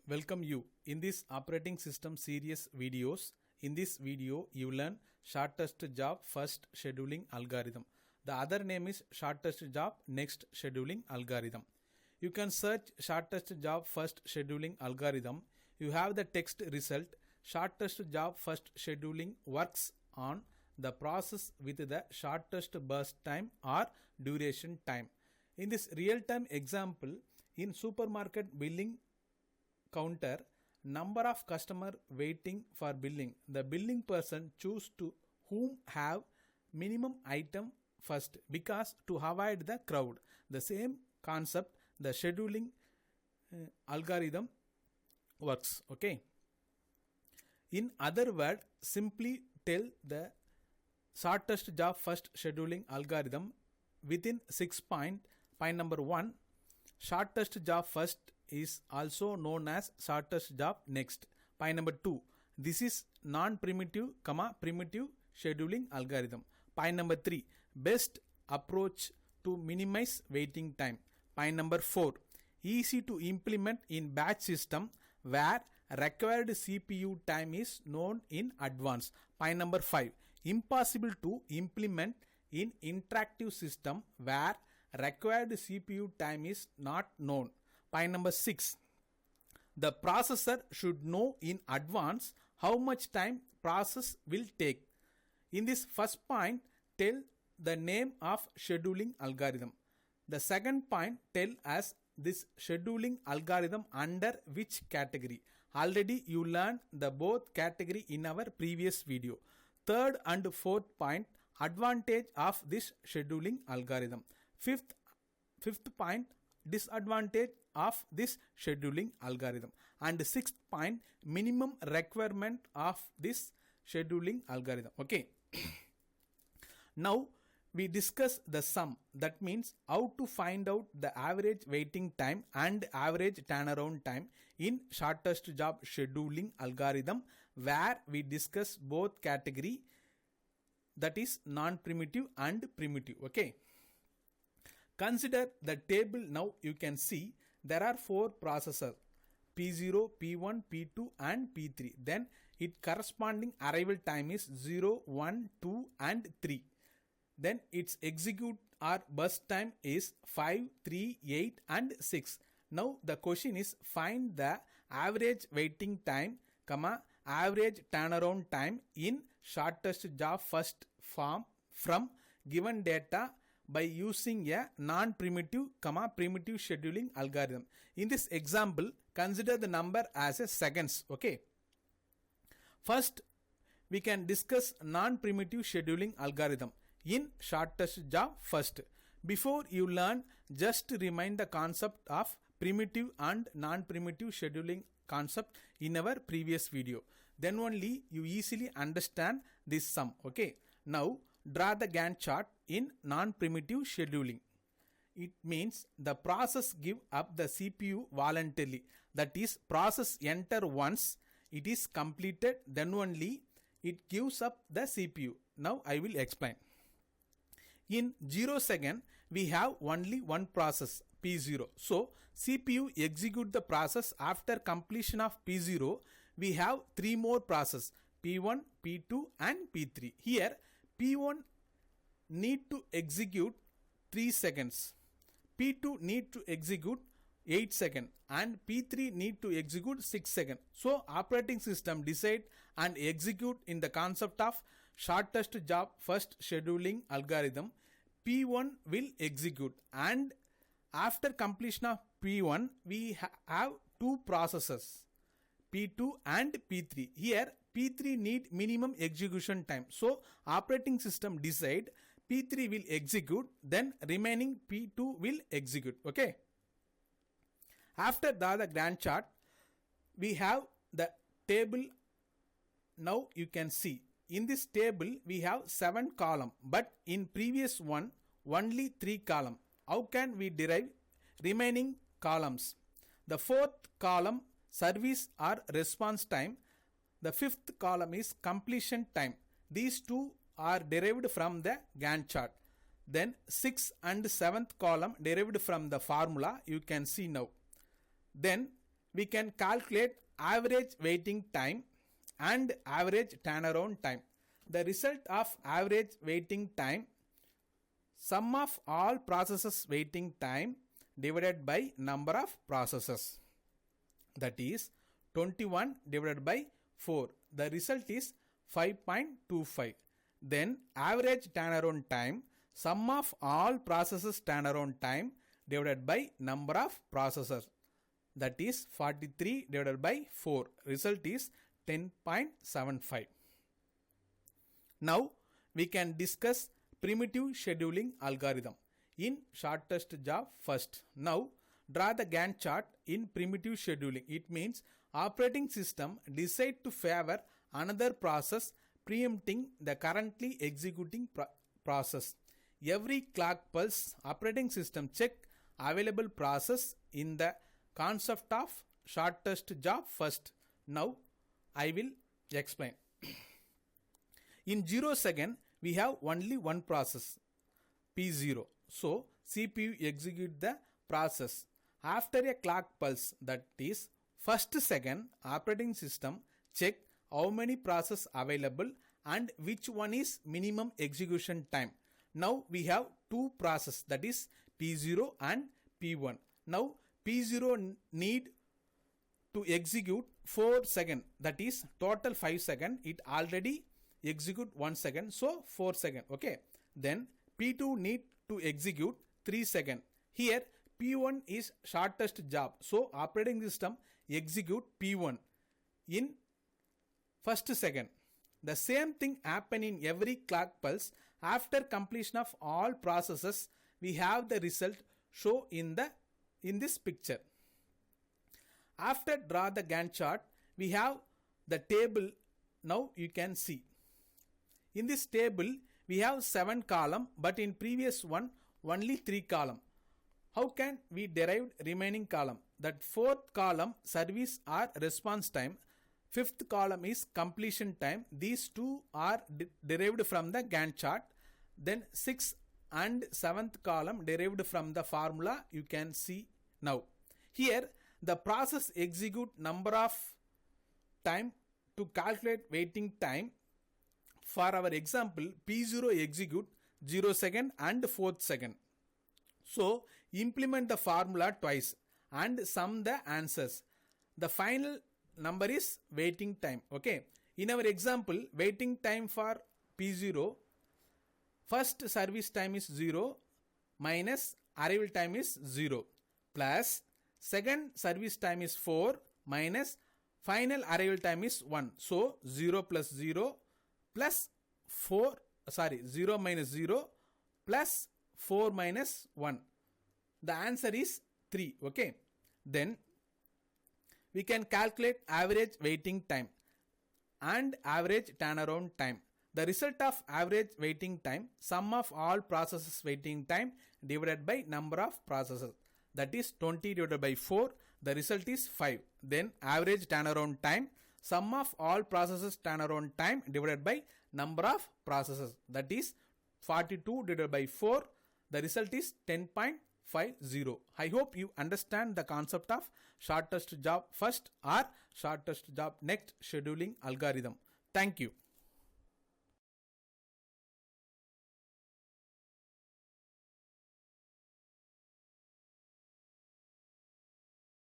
welcome you in this operating system series videos. In this video, you learn shortest job first scheduling algorithm. The other name is shortest job next scheduling algorithm. You can search shortest job first scheduling algorithm. You have the text result. Shortest job first scheduling works on the process with the shortest burst time or duration time. In this real-time example, in supermarket billing counter, number of customer waiting for billing. The billing person choose to whom have minimum item first because to avoid the crowd. The same concept, the scheduling algorithm works. Okay. In other word, simply tell the shortest job first scheduling algorithm within 6 point. Point number 1, shortest job first is also known as shortest job next. Point number 2, this is non-primitive, primitive scheduling algorithm. Point number 3, best approach to minimize waiting time. Point number 4, easy to implement in batch system where required CPU time is known in advance. Point number 5, impossible to implement in interactive system where required CPU time is not known. Point number 6, the processor should know in advance how much time process will take. In this first point, tell the name of scheduling algorithm. The second point, tell us this scheduling algorithm under which category. Already you learned the both category in our previous video. Third and fourth point, advantage of this scheduling algorithm. Fifth point, disadvantage of this scheduling algorithm. And sixth point, minimum requirement of this scheduling algorithm. Okay. Now we discuss the sum. That means how to find out the average waiting time and average turnaround time in shortest job scheduling algorithm, where we discuss both category, that is non-primitive and primitive. Okay. Consider the table. Now you can see there are 4 processors, P0, P1, P2 and P3. Then its corresponding arrival time is 0, 1, 2 and 3. Then its execute or burst time is 5, 3, 8 and 6. Now the question is find the average waiting time, average turnaround time in shortest job first form from given data by using a non-primitive, primitive scheduling algorithm. In this example, consider the number as a seconds. Okay. First, we can discuss non-primitive scheduling algorithm in shortest job first. Before you learn, just remind the concept of primitive and non-primitive scheduling concept in our previous video. Then only you easily understand this sum. Okay. Now draw the Gantt chart in non-primitive scheduling. It means the process give up the CPU voluntarily. That is, process enter once it is completed, then only it gives up the CPU. Now I will explain. In 0 second, we have only one process, P0. So CPU execute the process. After completion of P0, we have 3 more processes, P1, P2 and P3. Here P1 need to execute 3 seconds, P2 need to execute 8 seconds and P3 need to execute 6 seconds. So operating system decide and execute in the concept of shortest job first scheduling algorithm. P1 will execute, and after completion of P1 we have 2 processes, P2 and P3. Here P3 need minimum execution time. So operating system decide P3 will execute, then remaining P2 will execute. Okay. After the Gantt chart, we have the table. Now you can see in this table we have 7 columns, but in previous one only 3 columns. How can we derive remaining columns? The 4th column service or response time. The 5th column is completion time. These 2 are derived from the Gantt chart. Then 6th and 7th column derived from the formula you can see now. Then we can calculate average waiting time and average turnaround time. The result of average waiting time, sum of all processes waiting time divided by number of processes, that is 21 divided by 4. The result is 5.25. Then average turnaround time, sum of all processes turnaround time divided by number of processes, that is 43 divided by 4. Result is 10.75. Now we can discuss primitive scheduling algorithm in shortest job first. Now draw the Gantt chart in primitive scheduling. It means operating system decide to favor another process preempting the currently executing process. Every clock pulse, operating system check available process in the concept of shortest job first. Now I will explain. In 0 second, we have only one process, P0. So CPU execute the process. After a clock pulse, that is first second, operating system check how many process available and which one is minimum execution time. Now we have two process, that is P0 and P1. Now P0 need to execute 4 seconds, that is total 5 seconds. It already execute 1 second, so 4 seconds. Okay. Then P2 need to execute 3 seconds. Here P1 is shortest job, so operating system execute P1 in first second. The same thing happen in every clock pulse. After completion of all processes, we have the result show in this picture. After draw the Gantt chart, we have the table. Now you can see. In this table, we have 7 columns, but in previous one, only 3 columns. How can we derive remaining column? That 4th column service or response time, 5th column is completion time. These two are derived from the Gantt chart. Then 6th and 7th column derived from the formula you can see now. Here the process execute number of time to calculate waiting time. For our example, P0 execute 0 second and 4th second. So implement the formula twice and sum the answers. The final number is waiting time. Okay. In our example, waiting time for P0, first service time is 0 minus arrival time is 0 plus second service time is 4 minus final arrival time is 1. So 0 plus 0 plus 0 minus 0 plus 4 minus 1. The answer is 3. Okay. Then we can calculate average waiting time and average turnaround time. The result of average waiting time, sum of all processes waiting time divided by number of processes, that is 20 divided by 4. The result is 5. Then average turnaround time, sum of all processes turnaround time divided by number of processes, that is 42 divided by 4. The result is 10.50. I hope you understand the concept of shortest job first or shortest job next scheduling algorithm. Thank you.